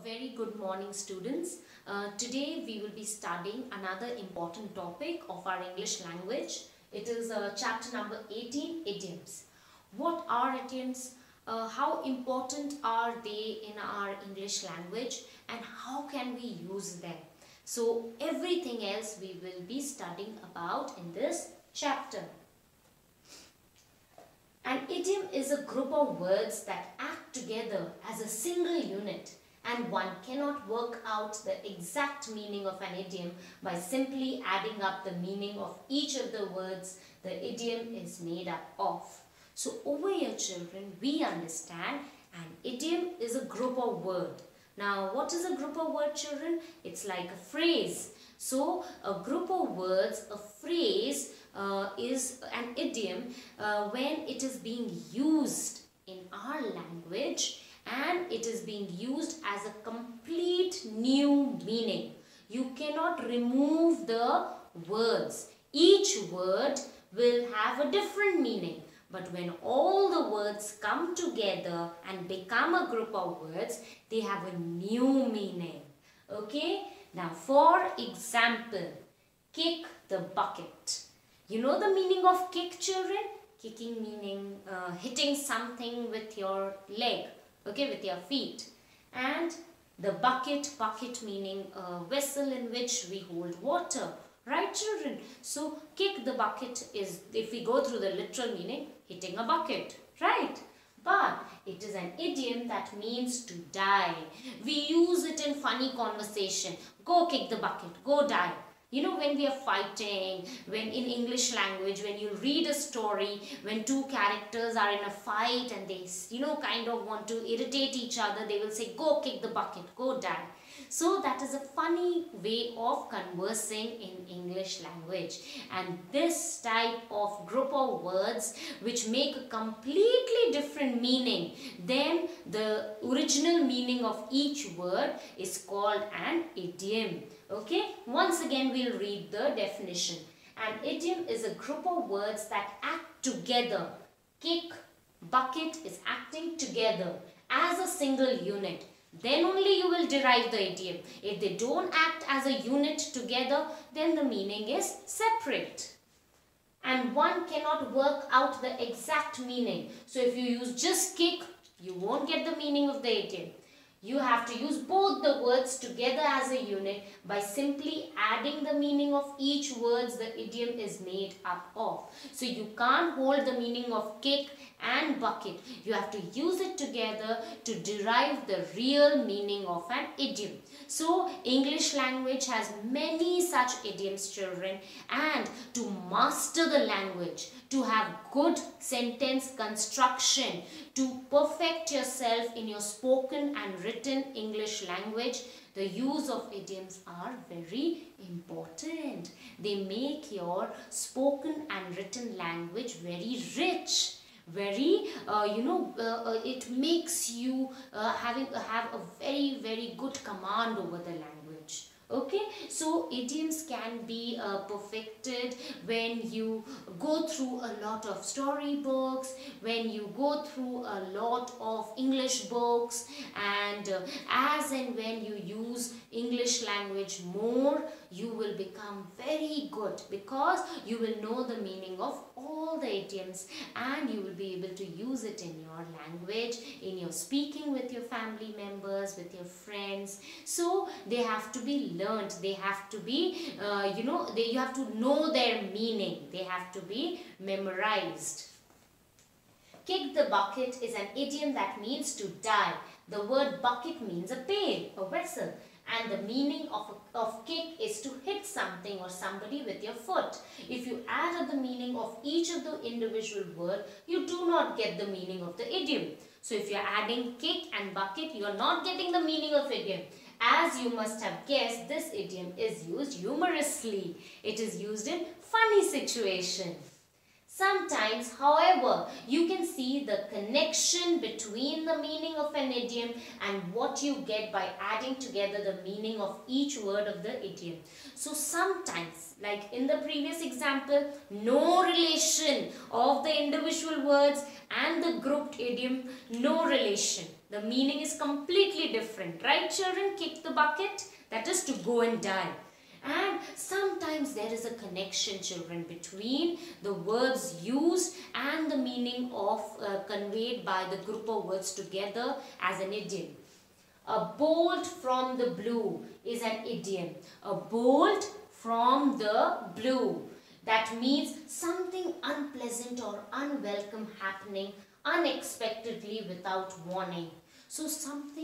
very good morning, students. Today we will be studying another important topic of our English language. It is chapter number 18, idioms. What are idioms? How important are they in our English language and how can we use them? So everything else we will be studying about in this chapter. An idiom is a group of words that act together as a single unit, and one cannot work out the exact meaning of an idiom by simply adding up the meaning of each of the words the idiom is made up of. So over here, children, we understand an idiom is a group of words. Now, what is a group of words, children? It's like a phrase. So, a group of words, a phrase is an idiom when it is being used in our language and it is being used as a complete new meaning. You cannot remove the words. Each word will have a different meaning. But when all the words come together and become a group of words, they have a new meaning. Okay? Now, for example, kick the bucket. You know the meaning of kick, children? Kicking meaning hitting something with your leg, okay, with your feet. And the bucket meaning a vessel in which we hold water. Right, children? So, kick the bucket is, if we go through the literal meaning, hitting a bucket. Right? But it is an idiom that means to die. We use it in funny conversation. Go kick the bucket. Go die. You know, when we are fighting, when in English language, when you read a story, when two characters are in a fight and they, kind of want to irritate each other, they will say, go kick the bucket, go die. So that is a funny way of conversing in English language. And this type of group of words which make a completely different meaning than the original meaning of each word is called an idiom. Okay, once again we'll read the definition. An idiom is a group of words that act together. Kick, bucket is acting together as a single unit. Then only you will derive the idiom. If they don't act as a unit together, then the meaning is separate. And one cannot work out the exact meaning. So if you use just kick, you won't get the meaning of the idiom. You have to use both the words together as a unit by simply adding the meaning of each words the idiom is made up of. So you can't hold the meaning of kick and bucket. You have to use it together to derive the real meaning of an idiom. So English language has many such idioms, children, and to master the language, to have good sentence construction, to perfect yourself in your spoken and written English language, the use of idioms are very important. They make your spoken and written language very rich. Very, it makes you have a very, very good command over the language. Okay, so idioms can be perfected when you go through a lot of storybooks, when you go through a lot of English books, and as and when you use English language more, you will become very good because you will know the meaning of all the idioms and you will be able to use it in your language, in your speaking with your family members, with your friends. So they have to be learned. They have to be, you have to know their meaning. They have to be memorized. Kick the bucket is an idiom that means to die. The word bucket means a pail, a vessel. And the meaning of kick is to hit something or somebody with your foot. If you add up the meaning of each of the individual word, you do not get the meaning of the idiom. So if you are adding kick and bucket, you are not getting the meaning of idiom. As you must have guessed, this idiom is used humorously. It is used in funny situations. Sometimes, however, you can see the connection between the meaning of an idiom and what you get by adding together the meaning of each word of the idiom. So sometimes, like in the previous example, no relation of the individual words and the grouped idiom, no relation. The meaning is completely different. Right, children? Kick the bucket. That is to go and die. And sometimes there is a connection, children, between the words used and the meaning of conveyed by the group of words together as an idiom. A bolt from the blue is an idiom. A bolt from the blue. That means something unpleasant or unwelcome happening unexpectedly without warning. So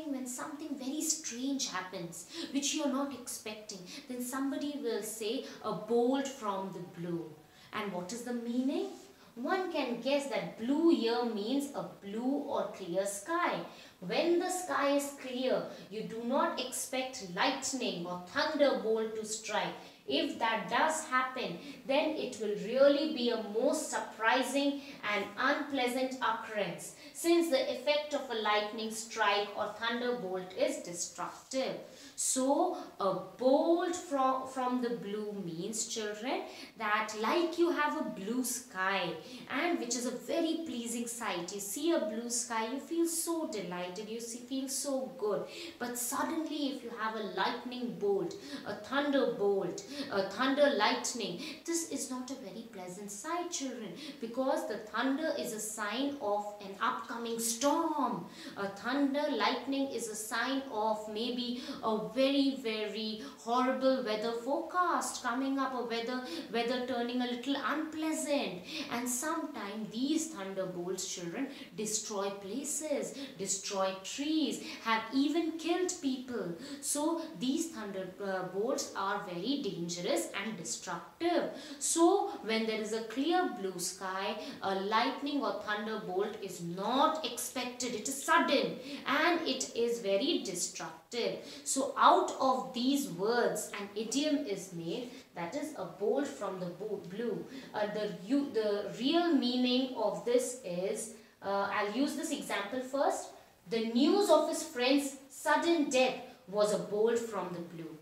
when something very strange happens, which you are not expecting, then somebody will say a bolt from the blue. And what is the meaning? One can guess that blue here means a blue or clear sky. When the sky is clear, you do not expect lightning or thunderbolt to strike. If that does happen, then it will really be a most surprising and unpleasant occurrence, since the effect of a lightning strike or thunderbolt is destructive. So, a bolt from the blue means, children, that like you have a blue sky, and which is a very pleasing sight. You see a blue sky, you feel so delighted, you feel so good. But suddenly if you have a lightning bolt, a thunderbolt, a thunder lightning, this is not a very pleasant sight, children, because the thunder is a sign of an upcoming storm. A thunder lightning is a sign of maybe a very horrible weather forecast coming up, or weather turning a little unpleasant. And sometimes these thunderbolts, children, destroy places, destroy trees, have even killed people. So these thunderbolts are very dangerous and destructive. So when there is a clear blue sky, a lightning or thunderbolt is not expected. It is sudden and it is very destructive. So out of these words an idiom is made, that is a bolt from the blue. The real meaning of this is, I'll use this example first. The news of his friend's sudden death was a bolt from the blue.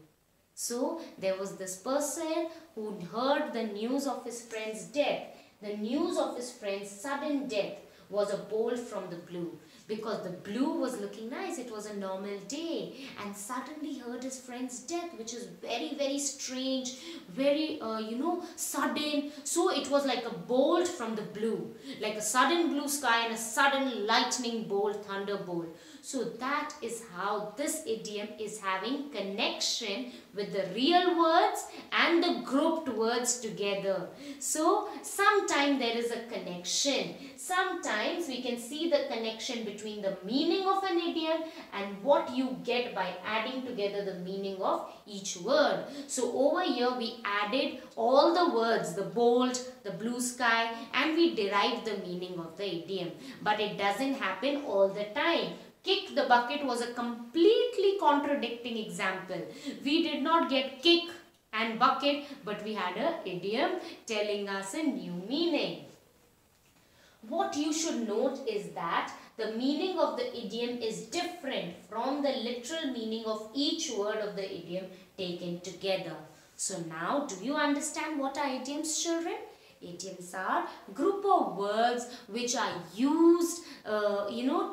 So there was this person who heard the news of his friend's death. The news of his friend's sudden death was a bolt from the blue, because the blue was looking nice. It was a normal day, and suddenly heard his friend's death, which is very strange, very sudden. So it was like a bolt from the blue, like a sudden blue sky and a sudden lightning bolt, thunderbolt. So that is how this idiom is having connection with the real words and the grouped words together. So sometimes there is a connection. Sometimes we can see the connection between the meaning of an idiom and what you get by adding together the meaning of each word. So over here we added all the words, the bolt, the blue sky, and we derived the meaning of the idiom. But it doesn't happen all the time. Kick the bucket was a completely contradicting example. We did not get kick and bucket, but we had an idiom telling us a new meaning. What you should note is that the meaning of the idiom is different from the literal meaning of each word of the idiom taken together. So now, do you understand what are idioms, children? Idioms are group of words which are used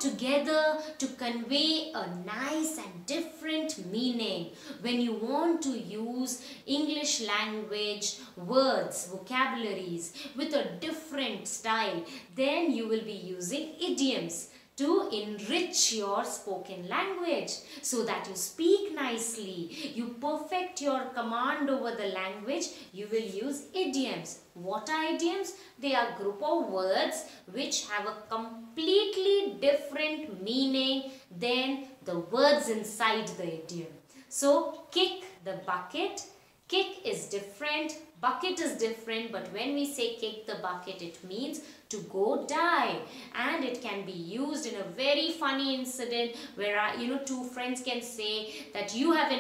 together to convey a nice and different meaning. When you want to use English language words, vocabularies with a different style, then you will be using idioms to enrich your spoken language so that you speak nicely, you perfect your command over the language. You will use idioms. What are idioms? They are a group of words which have a completely different meaning than the words inside the idiom. So kick the bucket. Kick is different, bucket is different, but when we say kick the bucket, it means to go die. And it can be used in a very funny incident where two friends can say that you have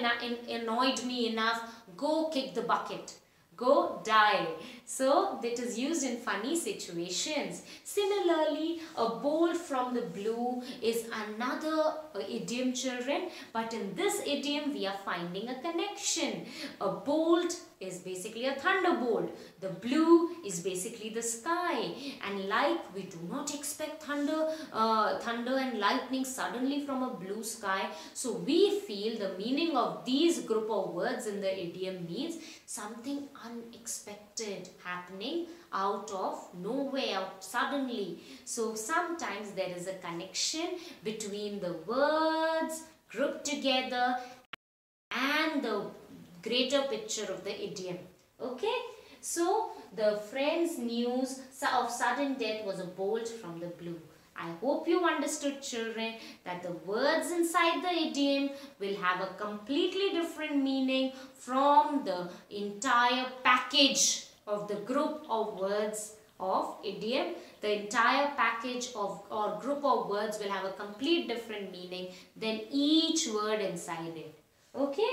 annoyed me enough, go kick the bucket. Go die. So it is used in funny situations. Similarly, a bolt from the blue is another idiom, children. But in this idiom, we are finding a connection. A bolt is basically a thunderbolt. The blue is basically the sky. And like we do not expect thunder and lightning suddenly from a blue sky. So we feel the meaning of these group of words in the idiom means something unexpected happening out of nowhere, out suddenly. So sometimes there is a connection between the words grouped together and the greater picture of the idiom. Okay, so the friend's news of sudden death was a bolt from the blue. I hope you understood, children, that the words inside the idiom will have a completely different meaning from the entire package of the group of words of idiom. The entire package of or group of words will have a complete different meaning than each word inside it. Okay?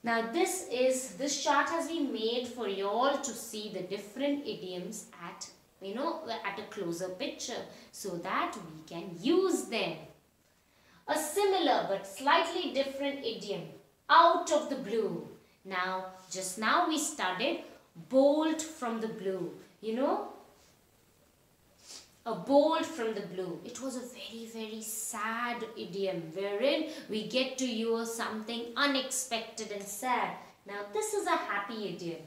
Now this chart has been made for you all to see the different idioms at a closer picture so that we can use them. A similar but slightly different idiom, out of the blue. Now, just now we studied bolt from the blue. A bolt from the blue. It was a very, very sad idiom wherein we get to use something unexpected and sad. Now, this is a happy idiom.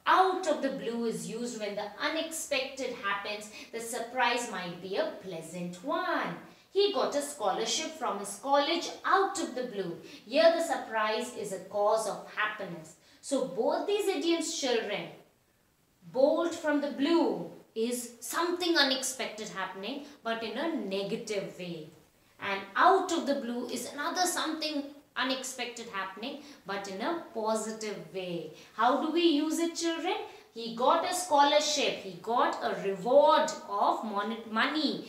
Out of the blue is used when the unexpected happens. The surprise might be a pleasant one. He got a scholarship from his college out of the blue. Here the surprise is a cause of happiness. So both these idioms, children, bolt from the blue is something unexpected happening but in a negative way. And out of the blue is another something unexpected happening but in a positive way. How do we use it, children? He got a scholarship, he got a reward of money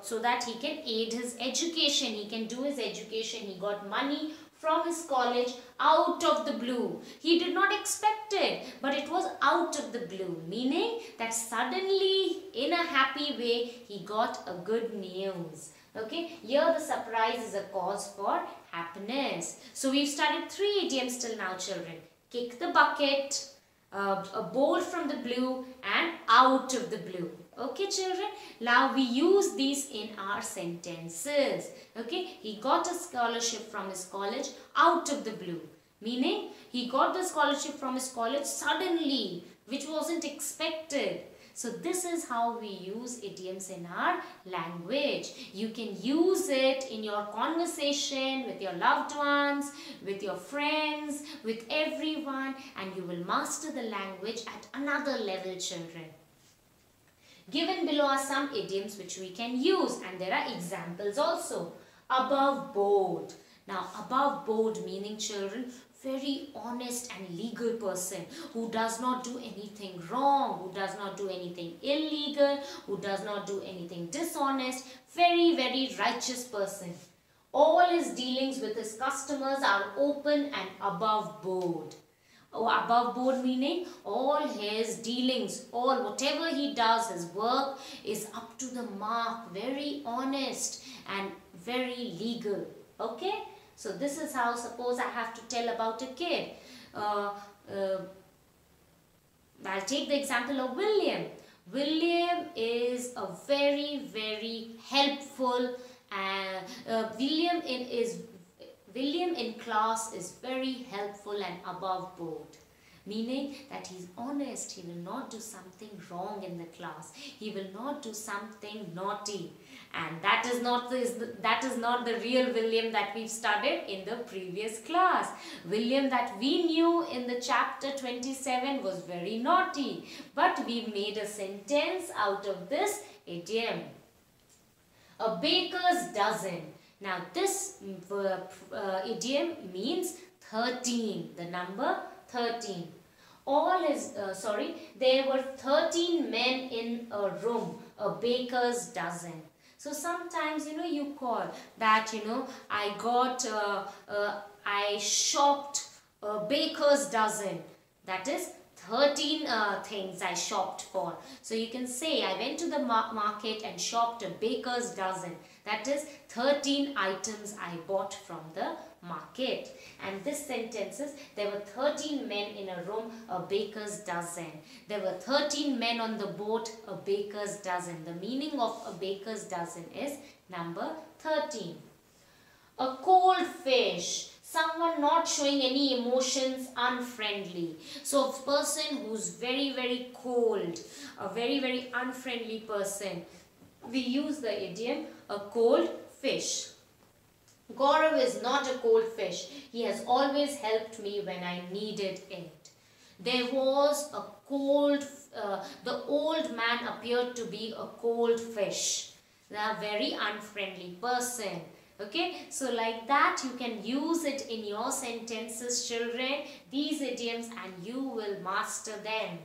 so that he can aid his education, he can do his education. He got money from his college out of the blue. He did not expect it, but it was out of the blue, meaning that suddenly in a happy way he got a good news. Okay, here the surprise is a cause for happiness. So we've studied 3 idioms till now, children. Kick the bucket, a bolt from the blue, and out of the blue. Okay, children, now we use these in our sentences. Okay, he got a scholarship from his college out of the blue, meaning he got the scholarship from his college suddenly, which wasn't expected. So this is how we use idioms in our language. You can use it in your conversation with your loved ones, with your friends, with everyone, and you will master the language at another level, children. Given below are some idioms which we can use, and there are examples also. Above board. Now, above board meaning, children, very honest and legal person who does not do anything wrong, who does not do anything illegal, who does not do anything dishonest, very, very righteous person. All his dealings with his customers are open and above board. Above board meaning all his dealings, whatever he does, his work is up to the mark, very honest and very legal. Okay? So this is how, suppose I have to tell about a kid. I'll take the example of William. William is a very, very helpful William in class is very helpful and above board. Meaning that he's honest, he will not do something wrong in the class. He will not do something naughty. And that is not the real William that we've studied in the previous class. William that we knew in the chapter 27 was very naughty. But we made a sentence out of this idiom. A baker's dozen. Now this idiom means 13, the number 13. There were 13 men in a room, a baker's dozen. So sometimes, you call that, I shopped a baker's dozen. That is 13 things I shopped for. So you can say, I went to the market and shopped a baker's dozen. That is 13 items I bought from the market. And this sentence is, there were 13 men in a room, a baker's dozen. There were 13 men on the boat, a baker's dozen. The meaning of a baker's dozen is number 13. A cold fish, someone not showing any emotions, unfriendly. So a person who's very, very cold, a very, very unfriendly person. We use the idiom, a cold fish. Gaurav is not a cold fish. He has always helped me when I needed it. There was a cold, the old man appeared to be a cold fish. A very unfriendly person. Okay, so like that you can use it in your sentences, children, these idioms, and you will master them.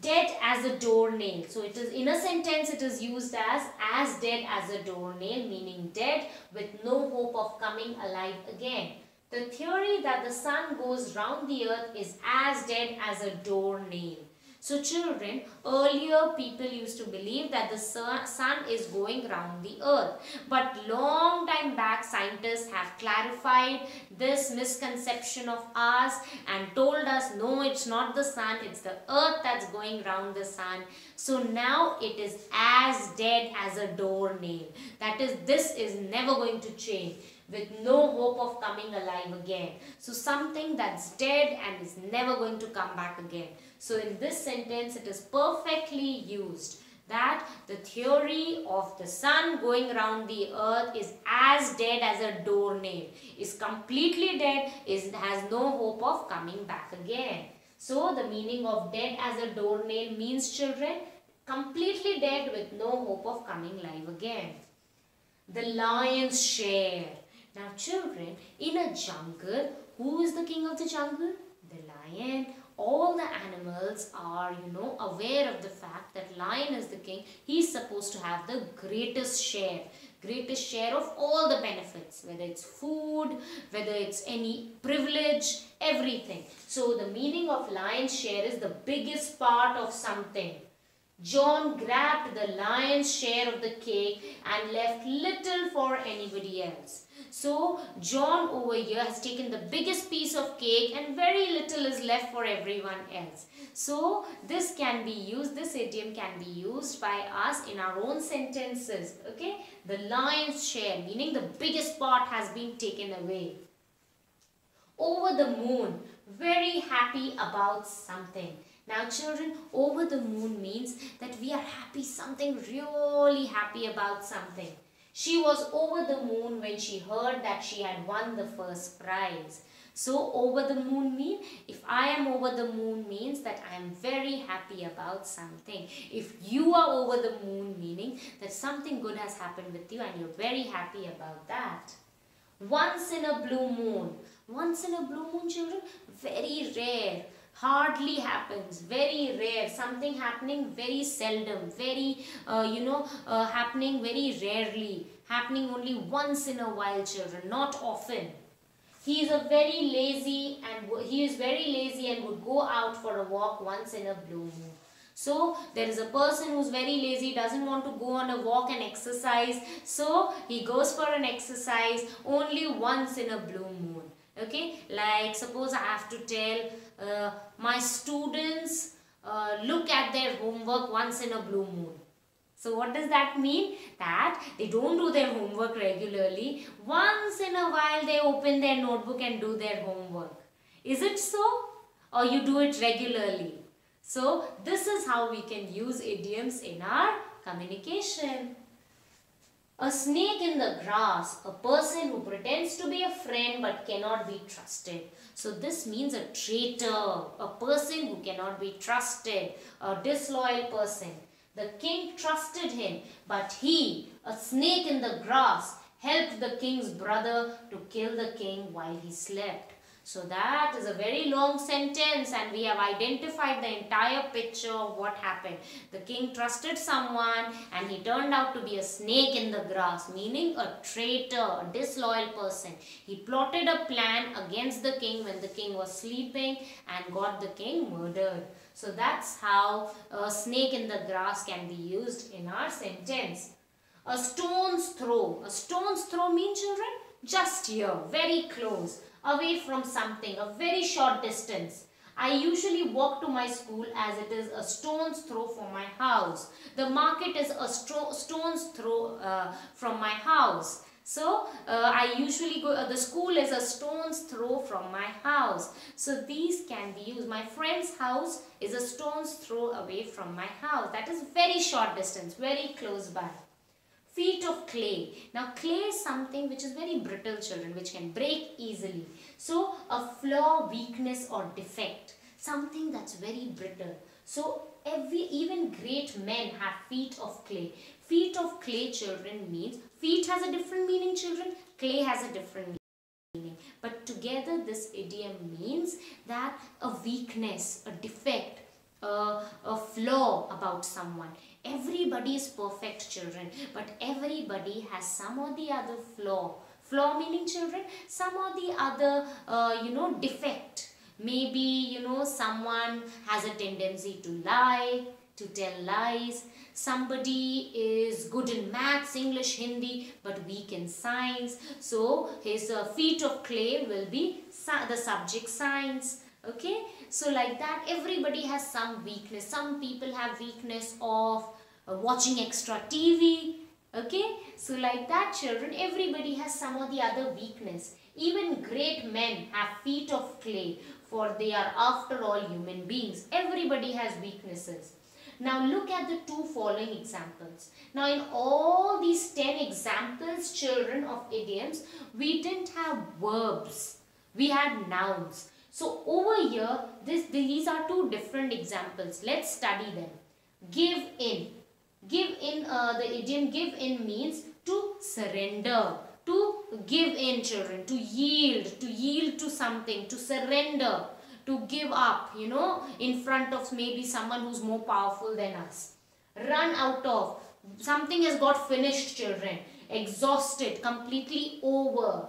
Dead as a doornail. So it is in a sentence it is used as dead as a doornail, meaning dead with no hope of coming alive again. The theory that the sun goes round the earth is as dead as a doornail. So children, earlier people used to believe that the sun is going round the earth. But long time back scientists have clarified this misconception of ours and told us no, it's not the sun, it's the earth that's going round the sun. So now it is as dead as a doornail. That is, this is never going to change, with no hope of coming alive again. So something that's dead and is never going to come back again. So in this sentence it is perfectly used that the theory of the sun going around the earth is as dead as a doornail, is completely dead, has no hope of coming back again. So the meaning of dead as a doornail means, children, completely dead with no hope of coming alive again. The lion's share. Now children, in a jungle, who is the king of the jungle? The lion. All the animals are, aware of the fact that lion is the king. He's supposed to have the greatest share of all the benefits, whether it's food, whether it's any privilege, everything. So the meaning of lion's share is the biggest part of something. John grabbed the lion's share of the cake and left little for anybody else. So John over here has taken the biggest piece of cake and very little is left for everyone else. So this can be used, this idiom can be used by us in our own sentences. Okay, the lion's share, meaning the biggest part has been taken away. Over the moon, very happy about something. Now children, over the moon means that we are happy, something really happy about something. She was over the moon when she heard that she had won the first prize. So over the moon means, if I am over the moon means that I am very happy about something. If you are over the moon meaning that something good has happened with you and you're very happy about that. Once in a blue moon. Once in a blue moon, children, very rare. Hardly happens, very rare, something happening very seldom, very happening very rarely, happening only once in a while, children, not often. He is very lazy and would go out for a walk once in a blue moon. So there is a person who's very lazy, doesn't want to go on a walk and exercise, so he goes for an exercise only once in a blue moon. Okay, like suppose I have to tell my students look at their homework once in a blue moon. So what does that mean? That they don't do their homework regularly. Once in a while they open their notebook and do their homework. Is it so? Or you do it regularly? So this is how we can use idioms in our communication. A snake in the grass, a person who pretends to be a friend but cannot be trusted. So this means a traitor, a person who cannot be trusted, a disloyal person. The king trusted him, but he, a snake in the grass, helped the king's brother to kill the king while he slept. So that is a very long sentence and we have identified the entire picture of what happened. The king trusted someone and he turned out to be a snake in the grass, meaning a traitor, a disloyal person. He plotted a plan against the king when the king was sleeping and got the king murdered. So that's how a snake in the grass can be used in our sentence. A stone's throw. A stone's throw means, children, just here, very close, away from something, a very short distance. I usually walk to my school as it is a stone's throw from my house. The market is a stone's throw from my house. So, I usually go, the school is a stone's throw from my house. So, these can be used. My friend's house is a stone's throw away from my house. That is very short distance, very close by. Feet of clay. Now, clay is something which is very brittle, children, which can break easily. So, a flaw, weakness or defect. Something that's very brittle. So, even great men have feet of clay. Feet of clay, children, means, feet has a different meaning, children. Clay has a different meaning. But together, this idiom means that a weakness, a defect, a flaw about someone. Everybody is perfect, children, but everybody has some or the other flaw. Flaw meaning, children, some or the other, defect. Maybe, someone has a tendency to lie, to tell lies. Somebody is good in maths, English, Hindi, but weak in science. So, his feet of clay will be the subject science. Okay, so like that, everybody has some weakness. Some people have weakness of watching extra TV. Okay, so like that, children, everybody has some or the other weakness. Even great men have feet of clay, for they are after all human beings. Everybody has weaknesses. Now look at the two following examples. Now in all these 10 examples, children, of idioms, we didn't have verbs. We had nouns. So over here, these are two different examples. Let's study them. Give in. Give in, the idiom give in means to surrender. To give in, children. To yield to something. To surrender. To give up, in front of maybe someone who's more powerful than us. Run out of. Something has got finished, children. Exhausted. Completely over.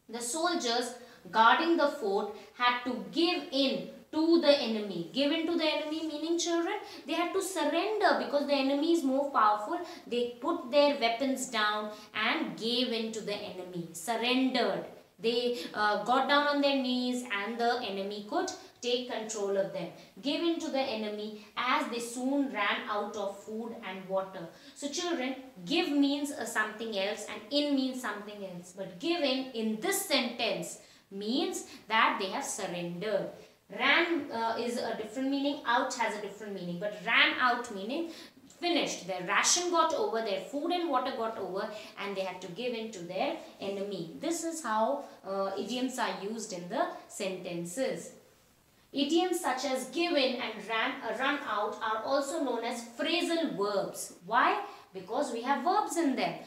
The soldiers guarding the fort had to give in to the enemy. Give in to the enemy meaning, children, they had to surrender because the enemy is more powerful. They put their weapons down and gave in to the enemy. Surrendered. They got down on their knees and the enemy could take control of them. Give in to the enemy as they soon ran out of food and water. So children, give means something else and in means something else. But give in this sentence means that they have surrendered. Ran is a different meaning, out has a different meaning, but ran out meaning finished. Their ration got over, their food and water got over, and they had to give in to their enemy. This is how idioms are used in the sentences. Idioms such as give in and run out are also known as phrasal verbs. Why? Because we have verbs in them.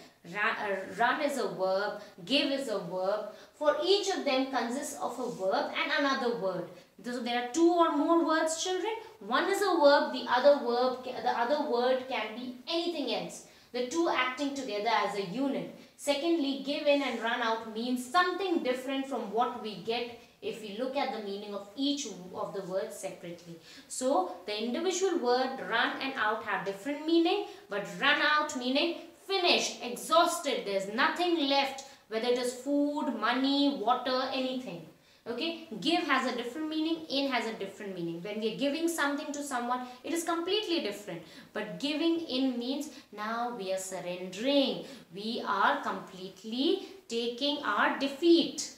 Run is a verb, give is a verb. For each of them consists of a verb and another word. So there are two or more words, children. One is a verb, the other word can be anything else. The two acting together as a unit. Secondly, give in and run out means something different from what we get if we look at the meaning of each of the words separately. So the individual word run and out have different meaning, but run out meaning finished, exhausted, there's nothing left, whether it is food, money, water, anything. Okay, give has a different meaning, in has a different meaning. When we are giving something to someone, it is completely different. But giving in means now we are surrendering. We are completely taking our defeat.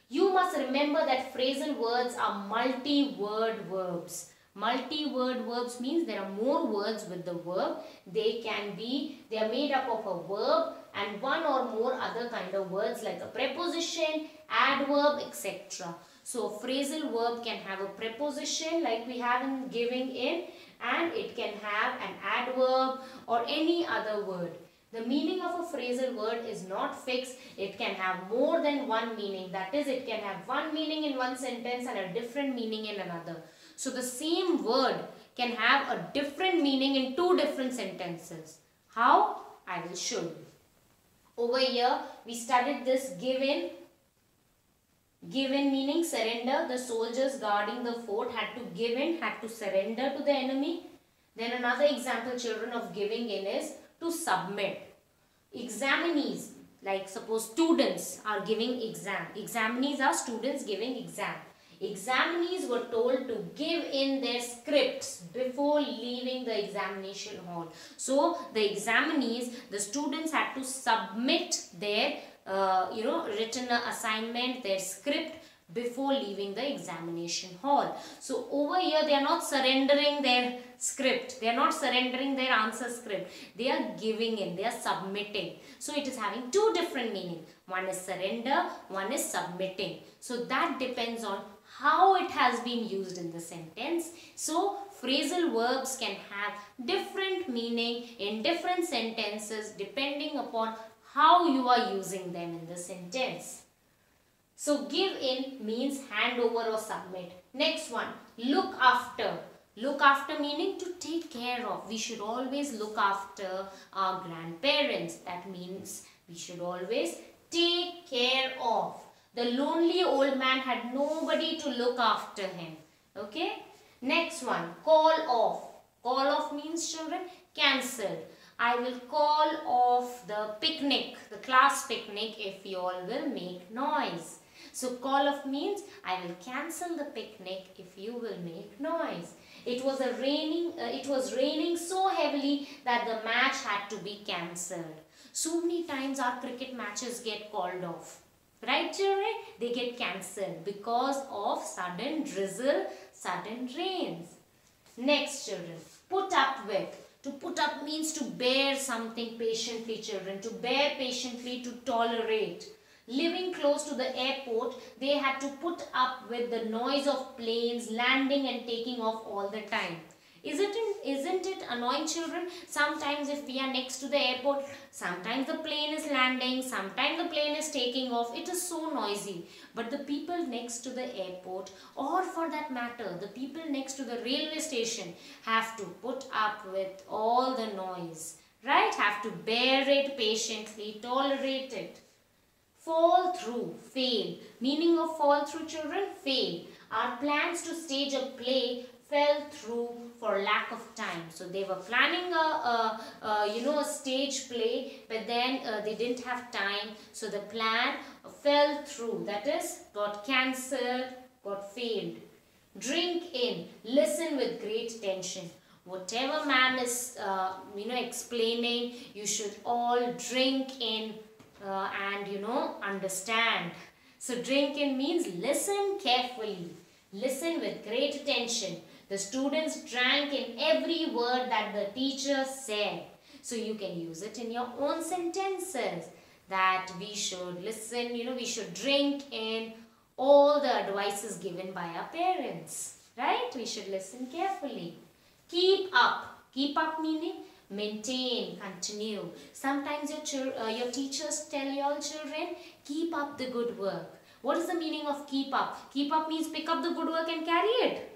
You must remember that phrasal words are multi-word verbs. Multi-word verbs means there are more words with the verb. They are made up of a verb and one or more other kind of words like a preposition, adverb, etc. So, phrasal verb can have a preposition like we have in giving in, and it can have an adverb or any other word. The meaning of a phrasal word is not fixed. It can have more than one meaning. That is, it can have one meaning in one sentence and a different meaning in another. So, the same word can have a different meaning in two different sentences. How? I will show you. Over here, we studied this give in. Give in meaning surrender. The soldiers guarding the fort had to give in, had to surrender to the enemy. Then another example, children, of giving in is to submit. Examinees, like suppose students are giving exam. Examinees are students giving exam. Examinees were told to give in their scripts before leaving the examination hall. So the examinees, the students had to submit their written assignment, their script before leaving the examination hall. So over here they are not surrendering their script, they are not surrendering their answer script, they are giving in, they are submitting. So it is having two different meanings. One is surrender, one is submitting. So that depends on how it has been used in the sentence. So phrasal verbs can have different meaning in different sentences depending upon how you are using them in the sentence. So give in means hand over or submit. Next one, look after. Look after meaning to take care of. We should always look after our grandparents. That means we should always take care of. The lonely old man had nobody to look after him. Okay. Next one, call off. Call off means, children, cancelled. I will call off the picnic, the class picnic, if you all will make noise. So call off means I will cancel the picnic if you will make noise. It was raining so heavily that the match had to be cancelled. So many times our cricket matches get called off. Right, children? They get cancelled because of sudden drizzle, sudden rains. Next, children, put up with. To put up means to bear something patiently, children. To bear patiently, to tolerate. Living close to the airport, they had to put up with the noise of planes landing and taking off all the time. Isn't it annoying, children? Sometimes if we are next to the airport, sometimes the plane is landing, sometimes the plane is taking off. It is so noisy. But the people next to the airport, or for that matter, the people next to the railway station have to put up with all the noise. Right? Have to bear it patiently, tolerate it. Fall through, fail. Meaning of fall through, children? Fail. Our plans to stage a play fell through for lack of time. So they were planning a stage play, but then they didn't have time. So the plan fell through. That is, got cancelled, got failed. Drink in. Listen with great attention. Whatever ma'am is explaining, you should all drink in and understand. So drink in means listen carefully. Listen with great attention. The students drank in every word that the teacher said. So you can use it in your own sentences. That we should listen, we should drink in all the advices given by our parents. Right? We should listen carefully. Keep up. Keep up meaning maintain, continue. Sometimes your teachers tell your children, keep up the good work. What is the meaning of keep up? Keep up means pick up the good work and carry it.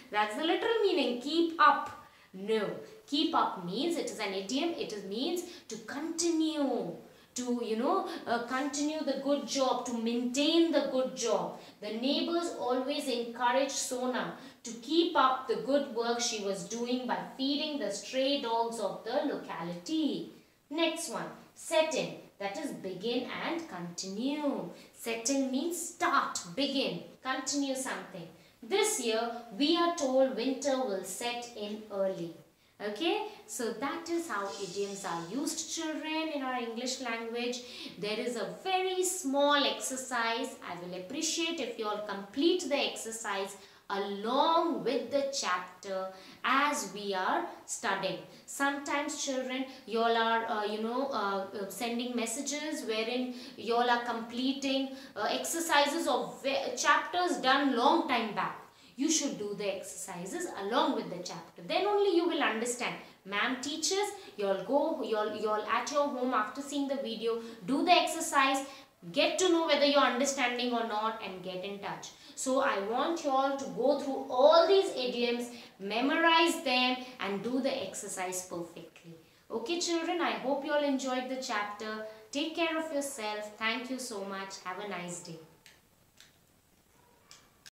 That's the literal meaning, keep up. No, keep up means, it is an idiom, it means to continue. To, continue the good job, to maintain the good job. The neighbors always encouraged Sona to keep up the good work she was doing by feeding the stray dogs of the locality. Next one, set in. That is begin and continue. Set in means start, begin, continue something. This year, we are told winter will set in early. Okay, so that is how idioms are used, children, in our English language. There is a very small exercise. I will appreciate if you all complete the exercise along with the chapter as we are studying. Sometimes, children, you all are sending messages wherein you all are completing exercises of chapters done long time back. You should do the exercises along with the chapter. Then only you will understand. Ma'am teaches, you all at your home after seeing the video, do the exercise, get to know whether you are understanding or not, and get in touch. So I want you all to go through all these idioms, memorize them and do the exercise perfectly. Okay, children, I hope you all enjoyed the chapter. Take care of yourself. Thank you so much. Have a nice day.